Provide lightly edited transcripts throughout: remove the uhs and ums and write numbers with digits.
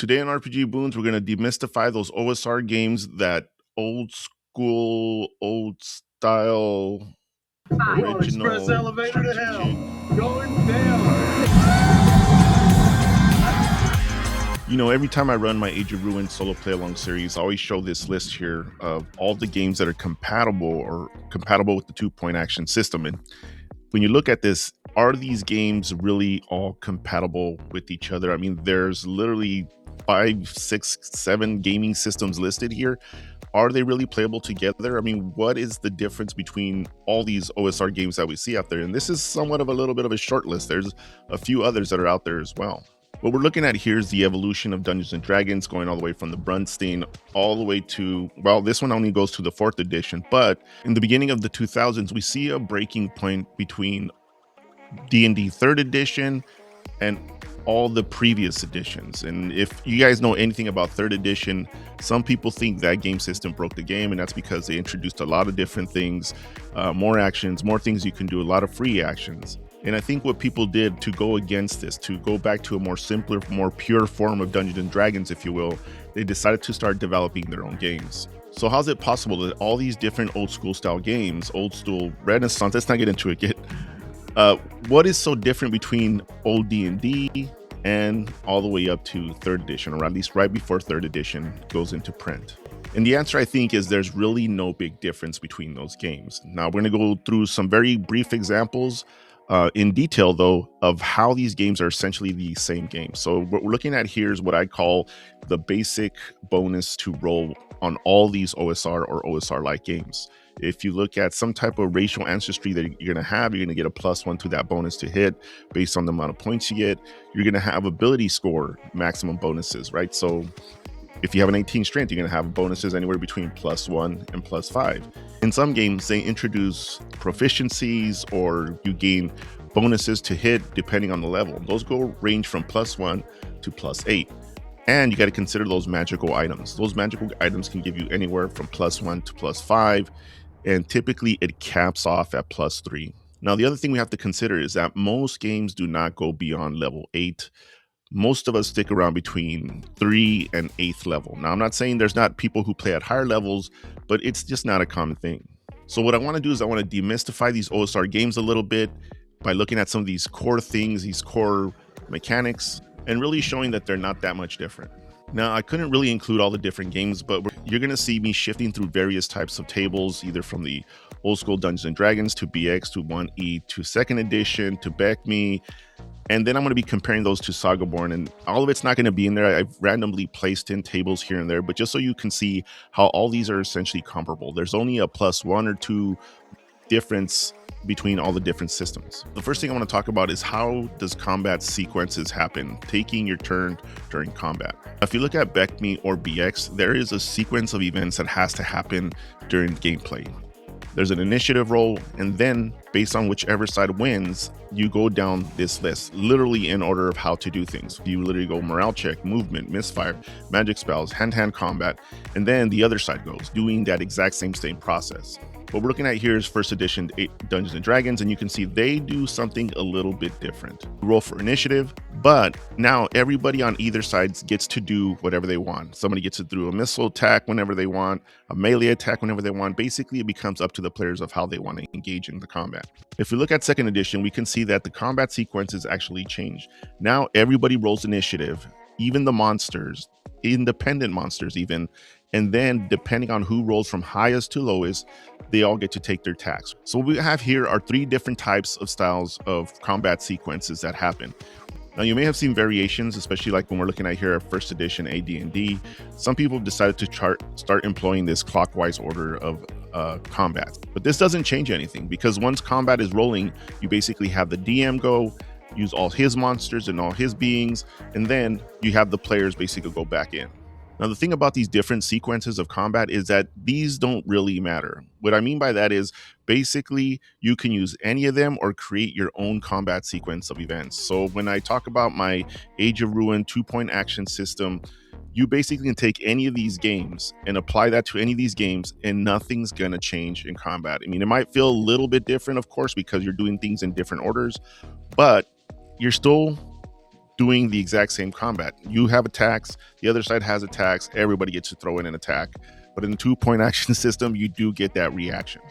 Today in RPG Boons, we're going to demystify those OSR games, that old school, old style, Express original elevator to hell. strategic. Going down. You know, every time I run my Age of Ruin solo play along series, I always show this list here of all the games that are compatible with the 2-point action system. And when you look at this, are these games really all compatible with each other? I mean, there's literally 5, 6, 7 gaming systems listed here. Are they really playable together? I mean, what is the difference between all these OSR games that we see out there? And this is somewhat of a little bit of a short list. There's a few others that are out there as well. What we're looking at here is the evolution of Dungeons and Dragons, going all the way from the Brunstein all the way to, well, this one only goes to the 4th edition, but in the beginning of the 2000s, we see a breaking point between D&D 3rd edition and all the previous editions. And if you guys know anything about 3rd edition, some people think that game system broke the game, and that's because they introduced a lot of different things, more actions, more things you can do, a lot of free actions. And I think what people did to go against this, to go back to a more simpler, more pure form of Dungeons and Dragons, if you will, they decided to start developing their own games. So how's it possible that all these different old school style games, old school Renaissance, let's not get into it yet. What is so different between Old D&D and all the way up to 3rd edition, or at least right before 3rd edition goes into print? And the answer, I think, is there's really no big difference between those games. Now, we're going to go through some very brief examples in detail, though, of how these games are essentially the same game. So what we're looking at here is what I call the basic bonus to roll on all these OSR or OSR-like games. If you look at some type of racial ancestry that you're going to have, you're going to get a +1 to that bonus to hit based on the amount of points you get. You're going to have ability score maximum bonuses, right? So if you have an 18 strength, you're going to have bonuses anywhere between +1 and +5. In some games, they introduce proficiencies, or you gain bonuses to hit depending on the level. Those range from +1 to +8. And you got to consider those magical items. Those magical items can give you anywhere from +1 to +5. And typically it caps off at +3. Now, the other thing we have to consider is that most games do not go beyond level 8. Most of us stick around between 3 and 8th level. Now, I'm not saying there's not people who play at higher levels, but it's just not a common thing. So what I want to do is I want to demystify these OSR games a little bit by looking at some of these core things, these core mechanics, and really showing that they're not that much different. Now, I couldn't really include all the different games, but you're going to see me shifting through various types of tables, either from the old school Dungeons and Dragons to BX to 1E to 2nd edition to BECME. And then I'm going to be comparing those to Sagaborn, and all of it's not going to be in there. I've randomly placed in tables here and there, but just so you can see how all these are essentially comparable. There's only a +1 or 2 difference between all the different systems. The first thing I want to talk about is how does combat sequences happen, taking your turn during combat. If you look at BECME or BX, there is a sequence of events that has to happen during gameplay. There's an initiative roll, and then based on whichever side wins, you go down this list, literally in order of how to do things. You literally go morale check, movement, misfire, magic spells, hand-to-hand combat, and then the other side goes, doing that exact same process. What we're looking at here is 1st edition Dungeons and Dragons, and you can see they do something a little bit different. You roll for initiative, but now everybody on either side gets to do whatever they want. Somebody gets to do a missile attack whenever they want, a melee attack whenever they want. Basically, it becomes up to the players of how they want to engage in the combat. If we look at 2nd edition, we can see that the combat sequences actually change. Now everybody rolls initiative, even the monsters, independent monsters even, and then depending on who rolls from highest to lowest, they all get to take their attacks. So what we have here are 3 different types of styles of combat sequences that happen. Now, you may have seen variations, especially like when we're looking at here at 1st edition AD&D. Some people have decided to start employing this clockwise order of combat. But this doesn't change anything, because once combat is rolling, you basically have the DM go, use all his monsters and all his beings, and then you have the players basically go back in. Now, the thing about these different sequences of combat is that these don't really matter. What I mean by that is basically you can use any of them or create your own combat sequence of events. So when I talk about my Age of Ruin 2-point action system, you basically can take any of these games and apply that to any of these games, and nothing's going to change in combat. I mean, it might feel a little bit different, of course, because you're doing things in different orders, but you're still doing the exact same combat. You have attacks, the other side has attacks, everybody gets to throw in an attack. But in the 2-point action system, you do get that reaction.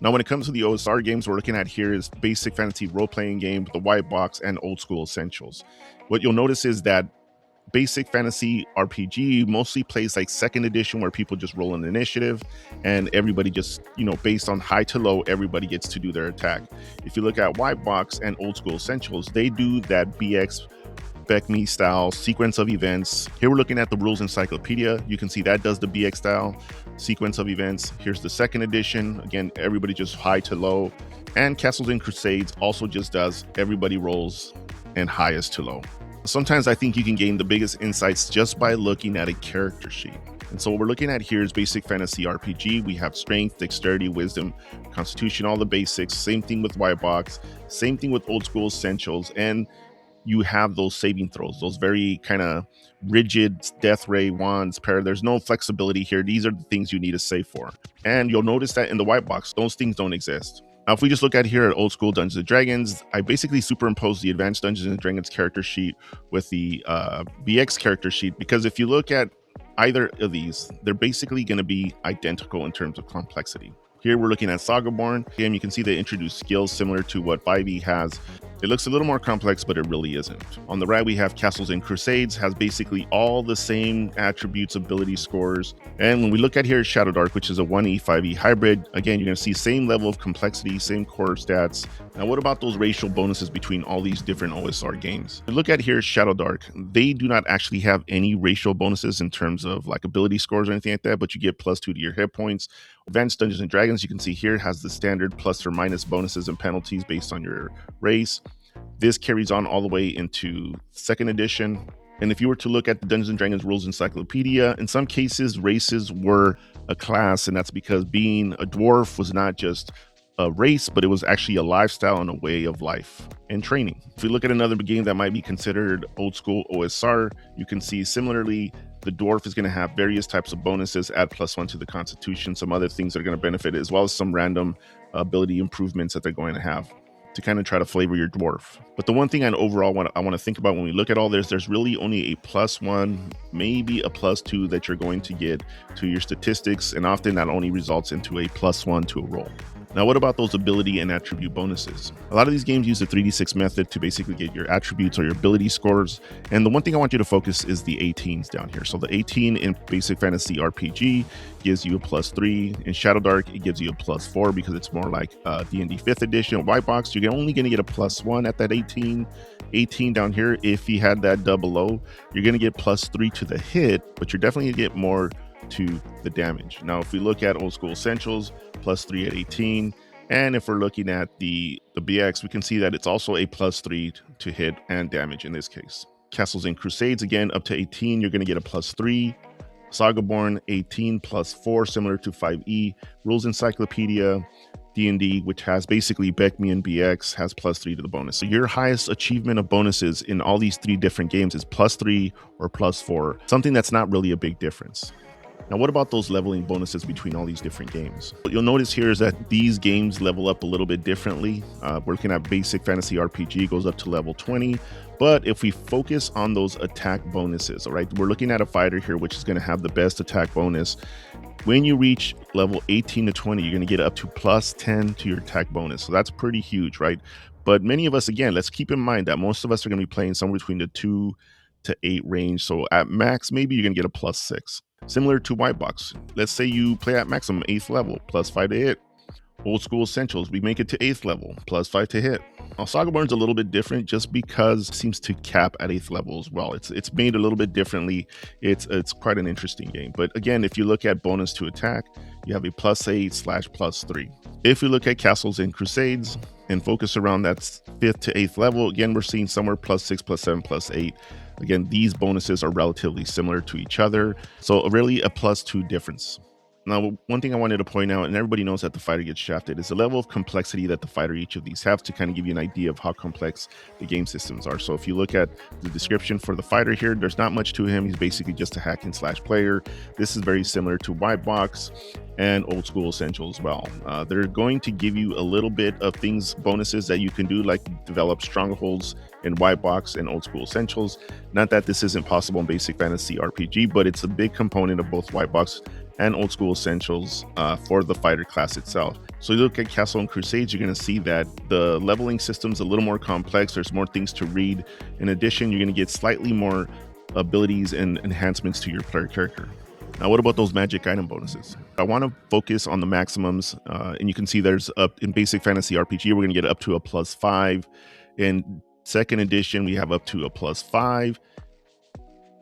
Now, when it comes to the OSR games we're looking at here is basic fantasy role-playing games, the white box, and old school essentials. What you'll notice is that basic fantasy RPG mostly plays like second edition, where people just roll an initiative and everybody just, based on high to low, everybody gets to do their attack. If you look at white box and old school essentials, they do that BX Me style sequence of events. Here we're looking at the rules encyclopedia. You can see that does the BX style sequence of events. Here's the second edition. Again, everybody just high to low. And Castles and Crusades also just does everybody rolls and highest to low. Sometimes I think you can gain the biggest insights just by looking at a character sheet. And so what we're looking at here is basic fantasy RPG. We have strength, dexterity, wisdom, constitution, all the basics. Same thing with white box, same thing with old school essentials. And you have those saving throws, those very kind of rigid death ray wands pair. There's no flexibility here. These are the things you need to save for. And you'll notice that in the white box, those things don't exist. Now, if we just look at here at old school Dungeons and Dragons, I basically superimposed the advanced Dungeons and Dragons character sheet with the BX character sheet, because if you look at either of these, they're basically going to be identical in terms of complexity. Here we're looking at Sagaborn. Again, you can see they introduced skills similar to what 5e has. It looks a little more complex, but it really isn't. On the right, we have Castles and Crusades, has basically all the same attributes, ability scores. And when we look at here Shadow Dark, which is a 1e, 5e hybrid, again, you're going to see same level of complexity, same core stats. Now, what about those racial bonuses between all these different OSR games? We look at here Shadow Dark. They do not actually have any racial bonuses in terms of like ability scores or anything like that, but you get +2 to your hit points. Advanced Dungeons and Dragons, you can see here, has the standard plus or minus bonuses and penalties based on your race. This carries on all the way into second edition. And if you were to look at the Dungeons and Dragons rules encyclopedia, in some cases, races were a class, and that's because being a dwarf was not just a race, but it was actually a lifestyle and a way of life and training. If we look at another game that might be considered old school OSR, you can see similarly, the dwarf is going to have various types of bonuses, add +1 to the constitution, some other things that are going to benefit, as well as some random ability improvements that they're going to have to kind of try to flavor your dwarf. But the one thing I want to think about when we look at all this, there's really only a +1, maybe a +2 that you're going to get to your statistics, and often that only results into a +1 to a roll. Now, what about those ability and attribute bonuses? A lot of these games use the 3d6 method to basically get your attributes or your ability scores. And the one thing I want you to focus is the 18s down here. So the 18 in basic fantasy RPG gives you a +3. In Shadow Dark, it gives you a +4 because it's more like D&D 5th edition. White box, you're only going to get a +1 at that 18. 18 down here, if you had that double O, you're going to get +3 to the hit, but you're definitely going to get more to the damage. Now, if we look at old school essentials, +3 at 18, and if we're looking at the BX, we can see that it's also a +3 to hit and damage in this case. Castles and Crusades, again, up to 18, you're going to get a +3. Sagaborn, 18 +4, similar to 5e. Rules Encyclopedia D&D, which has basically Me and BX, has +3 to the bonus. So your highest achievement of bonuses in all these 3 different games is +3 or +4, something that's not really a big difference. Now, what about those leveling bonuses between all these different games? What you'll notice here is that these games level up a little bit differently. We're looking at basic fantasy RPG, goes up to level 20. But if we focus on those attack bonuses, all right, we're looking at a fighter here, which is going to have the best attack bonus. When you reach level 18 to 20, you're going to get up to +10 to your attack bonus. So that's pretty huge, right? But many of us, again, let's keep in mind that most of us are going to be playing somewhere between the 2 to 8 range. So at max, maybe you're going to get a +6. Similar to white box, let's say you play at maximum 8th level, +5 to hit. Old school essentials, we make it to 8th level, +5 to hit. Now, Sagaborn's a little bit different just because it seems to cap at 8th level as well. It's made a little bit differently. It's quite an interesting game. But again, if you look at bonus to attack, you have a +8/+3. If we look at Castles and Crusades and focus around that 5th to 8th level, again, we're seeing somewhere +6, +7, +8. Again, these bonuses are relatively similar to each other. So really a +2 difference. Now, one thing I wanted to point out, and everybody knows that the fighter gets shafted, is the level of complexity that the fighter each of these have to kind of give you an idea of how complex the game systems are. So if you look at the description for the fighter here, there's not much to him. He's basically just a hack and slash player. This is very similar to White Box and Old School Essential as well. They're going to give you a little bit of things, bonuses that you can do, like develop strongholds in White Box and Old School Essentials. Not that this isn't possible in Basic Fantasy RPG, but it's a big component of both White Box and Old School Essentials for the fighter class itself. So you look at Castle and Crusades, you're going to see that the leveling system's a little more complex. There's more things to read. In addition, you're going to get slightly more abilities and enhancements to your player character. Now, what about those magic item bonuses? I want to focus on the maximums, and you can see there's up in Basic Fantasy RPG, we're going to get up to a +5. In second edition, we have up to a +5.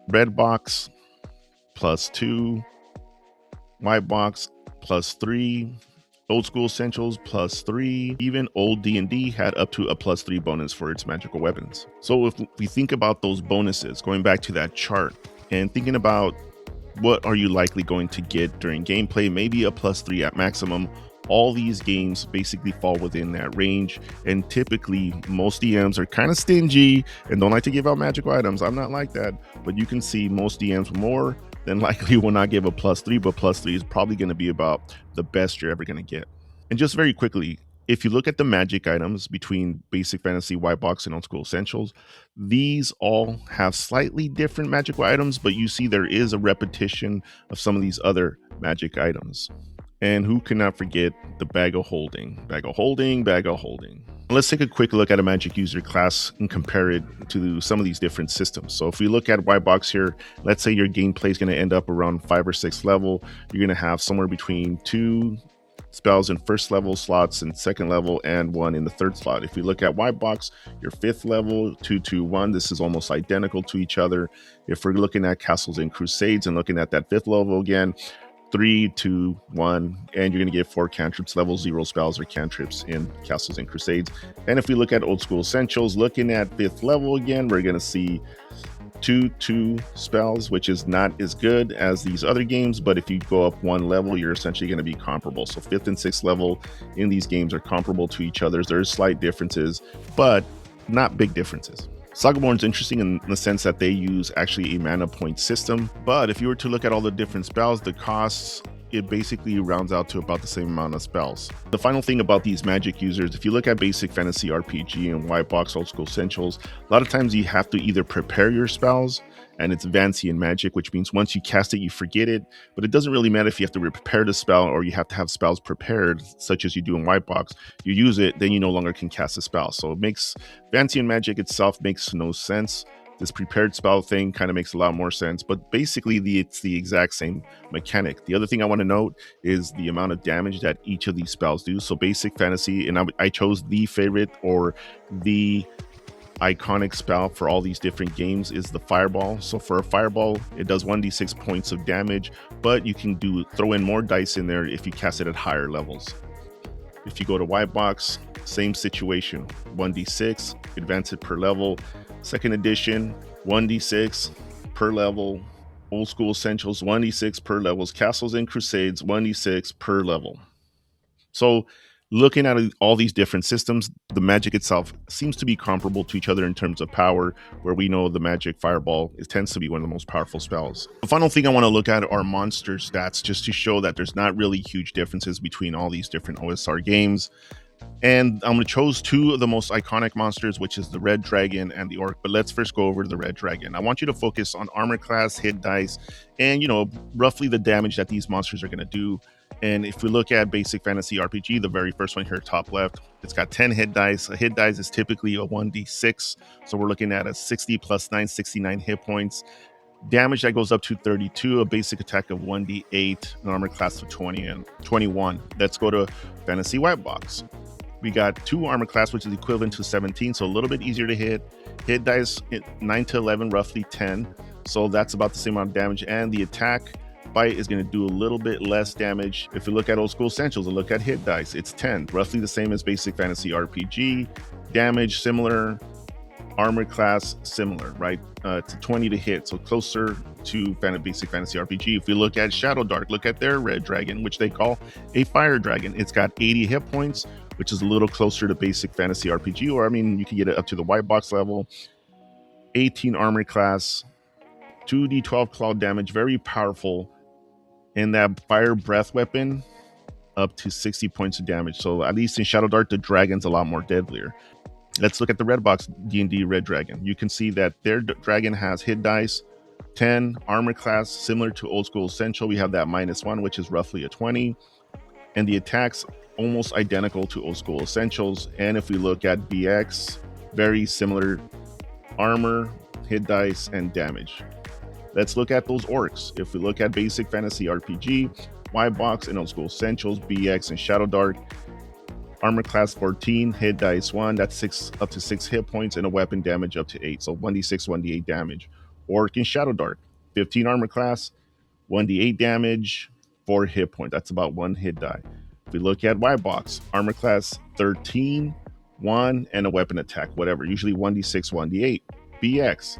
Red Box, +2. White Box, +3. Old School Essentials, +3. Even Old D&D had up to a +3 bonus for its magical weapons. So if we think about those bonuses, going back to that chart and thinking about what are you likely going to get during gameplay, maybe a +3 at maximum. All these games basically fall within that range, and typically most DMs are kind of stingy and don't like to give out magical items. I'm not like that, but you can see most DMs more than likely will not give a +3, but +3 is probably going to be about the best you're ever going to get. And just very quickly, if you look at the magic items between Basic Fantasy, White Box, and Old School Essentials, these all have slightly different magical items, but you see there is a repetition of some of these other magic items. And who cannot forget the bag of holding? Bag of holding, bag of holding. Let's take a quick look at a magic user class and compare it to some of these different systems. So if we look at White Box here, let's say your gameplay is going to end up around 5 or 6 level. You're going to have somewhere between 2 spells in first level slots and second level, and 1 in the third slot. If we look at White Box, your 5th level, 2, 2, 1. This is almost identical to each other. If we're looking at Castles and Crusades and looking at that 5th level again, 3, 2, 1, and you're going to get 4 cantrips, level 0 spells or cantrips in Castles and Crusades. And if we look at Old School Essentials, looking at 5th level again, we're going to see 2, 2 spells, which is not as good as these other games, but if you go up 1 level, you're essentially going to be comparable. So 5th and 6th level in these games are comparable to each other. There's slight differences, but not big differences. Sagaborn's interesting in the sense that they use actually a mana point system, but if you were to look at all the different spells, the costs, it basically rounds out to about the same amount of spells. The final thing about these magic users, if you look at Basic Fantasy RPG and White Box, Old School Essentials, a lot of times you have to either prepare your spells, and it's Vancy and Magic, which means once you cast it, you forget it. But it doesn't really matter if you have to prepare the spell or you have to have spells prepared, such as you do in White Box. You use it, then you no longer can cast a spell. So it makes Vancy and Magic itself makes no sense. This prepared spell thing kind of makes a lot more sense, but basically it's the exact same mechanic. The other thing I want to note is the amount of damage that each of these spells do. So Basic Fantasy, and I chose the favorite or the iconic spell for all these different games, is the Fireball. So for a Fireball, it does 1d6 points of damage, but you can throw in more dice in there if you cast it at higher levels. If you go to White Box, same situation, 1d6, advance it per level. Second edition, 1d6 per level. Old School Essentials, 1d6 per levels. Castles and Crusades, 1d6 per level. So looking at all these different systems, the magic itself seems to be comparable to each other in terms of power, where we know the magic Fireball, it tends to be one of the most powerful spells. The final thing I want to look at are monster stats, just to show that there's not really huge differences between all these different OSR games. And I'm going to choose 2 of the most iconic monsters, which is the Red Dragon and the Orc. But let's first go over the Red Dragon. I want you to focus on armor class, hit dice, and roughly the damage that these monsters are going to do. And if we look at Basic Fantasy RPG, the very first one here, top left, it's got 10 hit dice. A hit dice is typically a 1d6. So we're looking at a 60 plus 9, 69 hit points. Damage that goes up to 32, a basic attack of 1d8, an armor class of 20 and 21. Let's go to Fantasy White Box. We got 2 armor class, which is equivalent to 17, so a little bit easier to hit. Hit dice 9 to 11, roughly 10. So that's about the same amount of damage. And the attack bite is going to do a little bit less damage. If we look at Old School Essentials and look at hit dice, it's 10, roughly the same as Basic Fantasy RPG. Damage similar. Armor class, similar, right? It's a 20 to hit, so closer to basic fantasy RPG. If you look at Shadow Dark, look at their red dragon, which they call a fire dragon. It's got 80 hit points, which is a little closer to basic fantasy RPG, or I mean, you can get it up to the white box level. 18 armor class, 2d12 claw damage, very powerful. And that fire breath weapon, up to 60 points of damage. So at least in Shadow Dark, the dragon's a lot more deadlier. Let's look at the red box D&D red dragon. You can see that their dragon has hit dice 10, armor class similar to old school essential. We have that -1, which is roughly a 20, and the attacks almost identical to old school essentials. And if we look at BX, very similar armor, hit dice, and damage. Let's look at those orcs. If we look at basic fantasy RPG, white box and old school essentials, BX and Shadow Dark, armor class 14, hit dice 1, that's up to 6 hit points, and a weapon damage up to 8, so 1d6, 1d8 damage. Orc in Shadow Dark, 15 armor class, 1d8 damage, 4 hit points, that's about 1 hit die. If we look at white box, armor class 13, 1, and a weapon attack, whatever, usually 1d6, 1d8. BX,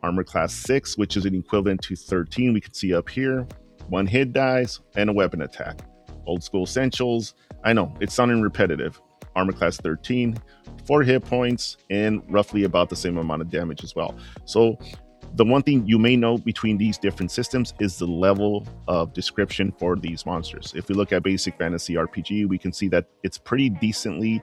armor class 6, which is an equivalent to 13, we can see up here, 1 hit dice, and a weapon attack. Old school essentials, I know it's sounding repetitive. Armor class 13, 4 hit points, and roughly about the same amount of damage as well. So the one thing you may know between these different systems is the level of description for these monsters. If we look at basic fantasy RPG, we can see that it's pretty decently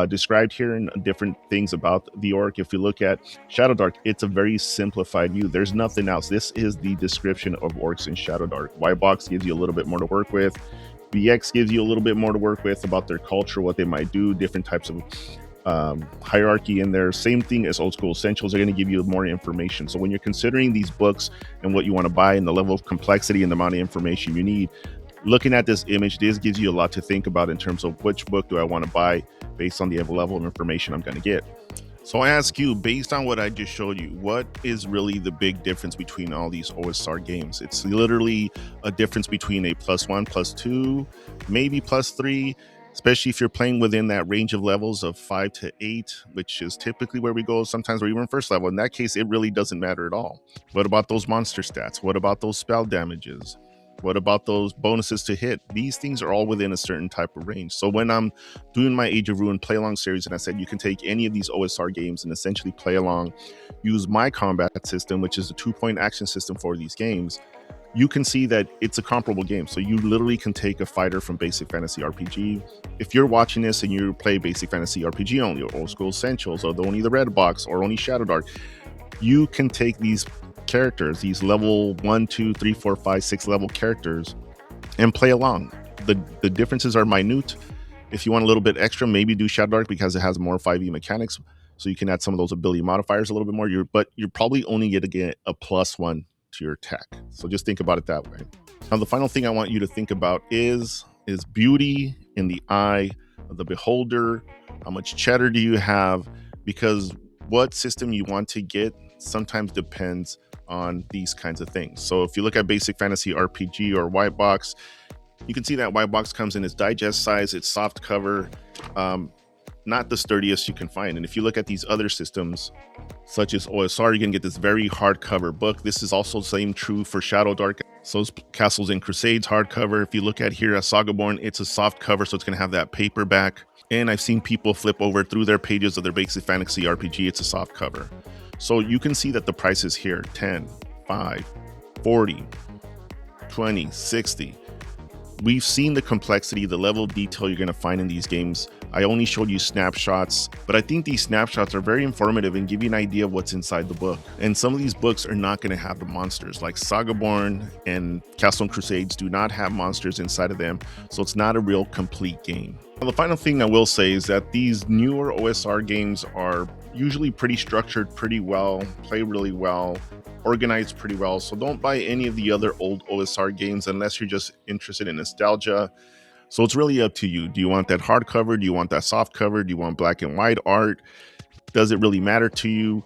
described here in different things about the orc. If you look at Shadow Dark, it's a very simplified view. There's nothing else. This is the description of orcs in Shadow Dark. White box gives you a little bit more to work with. BX gives you a little bit more to work with about their culture, what they might do, different types of hierarchy in there. Same thing as old school essentials are going to give you more information. So when you're considering these books and what you want to buy and the level of complexity and the amount of information you need, looking at this image, this gives you a lot to think about in terms of which book do I want to buy based on the level of information I'm going to get. So I ask you, based on what I just showed you, what is really the big difference between all these OSR games? It's literally a difference between a +1, +2, maybe +3, especially if you're playing within that range of levels of 5 to 8, which is typically where we go. Sometimes we're even first level. In that case, it really doesn't matter at all. What about those monster stats? What about those spell damages? What about those bonuses to hit? These things are all within a certain type of range. So when I'm doing my Age of Ruin play along series, and I said you can take any of these OSR games and essentially play along, use my combat system, which is the 2-point action system for these games, you can see that it's a comparable game. So you literally can take a fighter from basic fantasy RPG. If you're watching this and you play basic fantasy RPG only, or old school essentials, or only the red box, or only Shadow Dark, you can take these characters, these level 1, 2, 3, 4, 5, 6 level characters, and play along. The differences are minute. If you want a little bit extra, maybe do Shadow Dark because it has more 5e mechanics, so you can add some of those ability modifiers a little bit more. But you're probably only going to get a +1 to your attack. So just think about it that way. Now, the final thing I want you to think about is beauty in the eye of the beholder. How much cheddar do you have? Because what system you want to get sometimes depends on these kinds of things. So if you look at basic fantasy RPG or white box, you can see that white box comes in its digest size, it's soft cover, not the sturdiest you can find. And if you look at these other systems, such as OSR, you can get this very hardcover book. This is also the same true for Shadow Dark. So Castles and Crusades hardcover. If you look at here at Sagaborn, it's a soft cover, so it's going to have that paperback. And I've seen people flip over through their pages of their basic fantasy RPG. It's a soft cover. So you can see that the prices here, 10, 5, 40, 20, 60. We've seen the complexity, the level of detail you're going to find in these games. I only showed you snapshots, but I think these snapshots are very informative and give you an idea of what's inside the book. And some of these books are not going to have the monsters, like Sagaborn and Castle and Crusades do not have monsters inside of them, so it's not a real complete game. Now, the final thing I will say is that these newer OSR games are usually pretty structured pretty well, play really well, organized pretty well. So don't buy any of the other old OSR games unless you're just interested in nostalgia. So it's really up to you. Do you want that hardcover? Do you want that soft cover? Do you want black and white art? Does it really matter to you?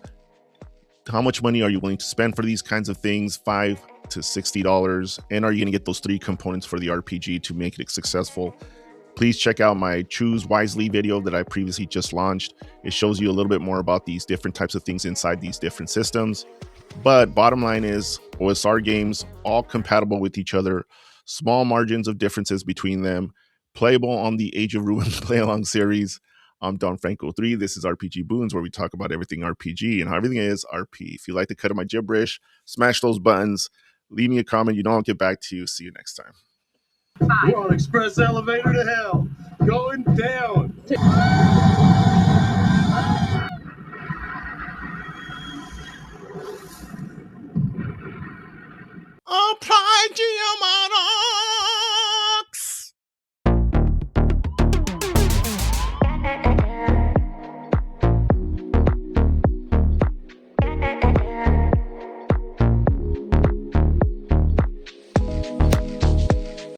How much money are you willing to spend for these kinds of things? $5 to $60. And are you going to get those 3 components for the RPG to make it successful? Please check out my Choose Wisely video that I previously just launched. It shows you a little bit more about these different types of things inside these different systems. But bottom line is OSR games, all compatible with each other, small margins of differences between them, playable on the Age of Ruin Play Along series. I'm Don Franco 3. This is RPG Boons, where we talk about everything RPG and how everything is RP. If you like to cut my gibberish, smash those buttons, leave me a comment. You know I'll get back to you. See you next time. We're on express elevator to hell. Going down. Apply Geomata.